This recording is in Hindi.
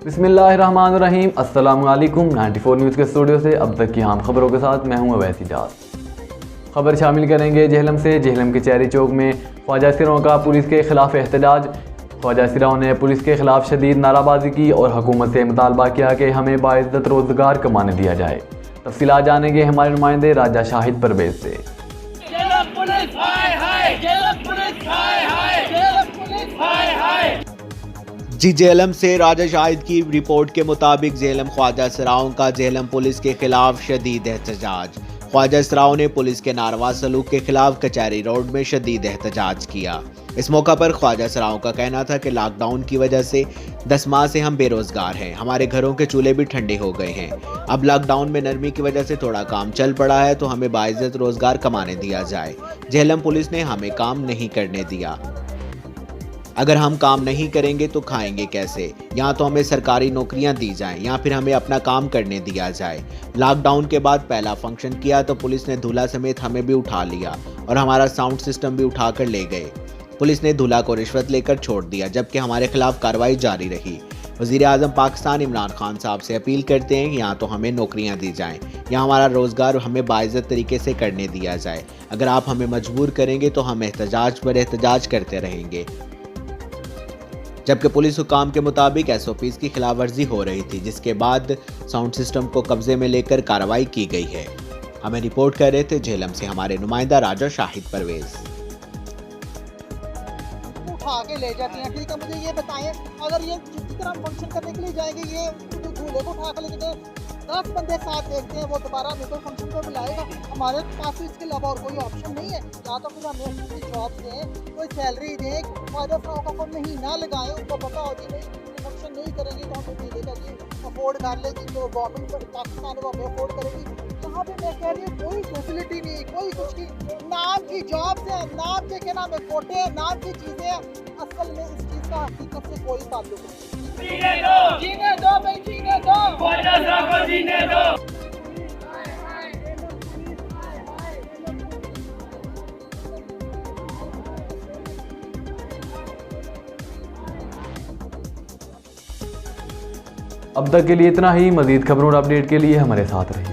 बिस्मिल्लाहिर्रहमानिर्रहीम। अस्सलामु अलैकुम। 94 न्यूज़ के स्टूडियो से अब तक की आम खबरों के साथ मैं हूं अवैस इजाज़। खबर शामिल करेंगे जेहलम से। जेहलम के चेरी चौक में ख्वाजा सिराओं का पुलिस के खिलाफ एहतजाज। ख्वाजा सिराओं ने पुलिस के खिलाफ शदीद नाराबाजी की और हुकूमत से मुतालबा किया कि हमें बाइज्जत रोजगार कमाने दिया जाए। तफसीलात जानेंगे हमारे नुमाइंदे राजा शाहिद परवेज से। जी जेहलम से राजा शाहिद की रिपोर्ट के मुताबिक जेहलम ख्वाजा सिराओं का जेहलम पुलिस के खिलाफ शदीद एहतजाज। ख्वाजा सिराओं ने पुलिस के नारवा सलूक के खिलाफ कचहरी रोड में शदीद एहतजाज किया। इस मौका पर ख्वाजा सिराओं का कहना था कि लॉकडाउन की वजह से 10 माह से हम बेरोजगार हैं, हमारे घरों के चूल्हे भी ठंडे हो गए हैं। अब लॉकडाउन में नरमी की वजह से थोड़ा काम चल पड़ा है तो हमें बाइज्जत रोजगार कमाने दिया जाए। जेहलम पुलिस ने हमें काम नहीं करने दिया। अगर हम काम नहीं करेंगे तो खाएंगे कैसे? यहाँ तो हमें सरकारी नौकरियाँ दी जाएं या फिर हमें अपना काम करने दिया जाए। लॉकडाउन के बाद पहला फंक्शन किया तो पुलिस ने दूल्हा समेत हमें भी उठा लिया और हमारा साउंड सिस्टम भी उठा कर ले गए। पुलिस ने दूल्हा को रिश्वत लेकर छोड़ दिया जबकि हमारे खिलाफ कार्रवाई जारी रही। वज़ीर आज़म पाकिस्तान इमरान खान साहब से अपील करते हैं यहाँ तो हमें नौकरियाँ दी जाएँ या हमारा रोज़गार हमें बाइज्जत तरीके से करने दिया जाए। अगर आप हमें मजबूर करेंगे तो हम एहतजाज पर एहतजाज करते रहेंगे। जबकि पुलिस हुकाम के मुताबिक SOPs की खिलाफ वर्जी हो रही थी, जिसके बाद साउंड सिस्टम को कब्जे में लेकर कार्रवाई की गई है। हमें रिपोर्ट कर रहे थे जेहलम से हमारे नुमाइंदा राजा शाहिद परवेज। उठा के ले जाते हैं, ठीक है। मुझे ये बताएं, अगर ये जिस तरह फंक्शन करने के लिए जाएंगे, ये दूल्हे को उठा कर ले जाते 10 बंदे साथ देखते हैं, वो दोबारा हमें कोई फंक्शन पे बुलाएगा? हमारे पास तो इसके अलावा और कोई ऑप्शन नहीं है। या तो फिर हमें अपनी जॉब दें, कोई सैलरी दें, ख्वाजा सिराओं का कोई महीना लगाएं, उनको पता हो कि भाई फंक्शन नहीं करेंगे तो हमें मिलेगा जी, अफोर्ड कर लेगी, जो गवर्नमेंट पाकिस्तान है वो हमें अफोर्ड करेगी। यहाँ पे मैं कह रही हूँ कोई फैसिलिटी नहीं, कोई कुछ की नाम की जॉब से, नाम के क्या नाम है, कोटे हैं, नाम की चीज़ें हैं। असल में इस चीज़ का हकीकत से कोई ताल्लुक नहीं। जीने दो भाई, जीने दो, ख्वाजा सिराओं को जीने दो। अब तक के लिए इतना ही। मज़ीद खबरों और अपडेट के लिए हमारे साथ रहिए।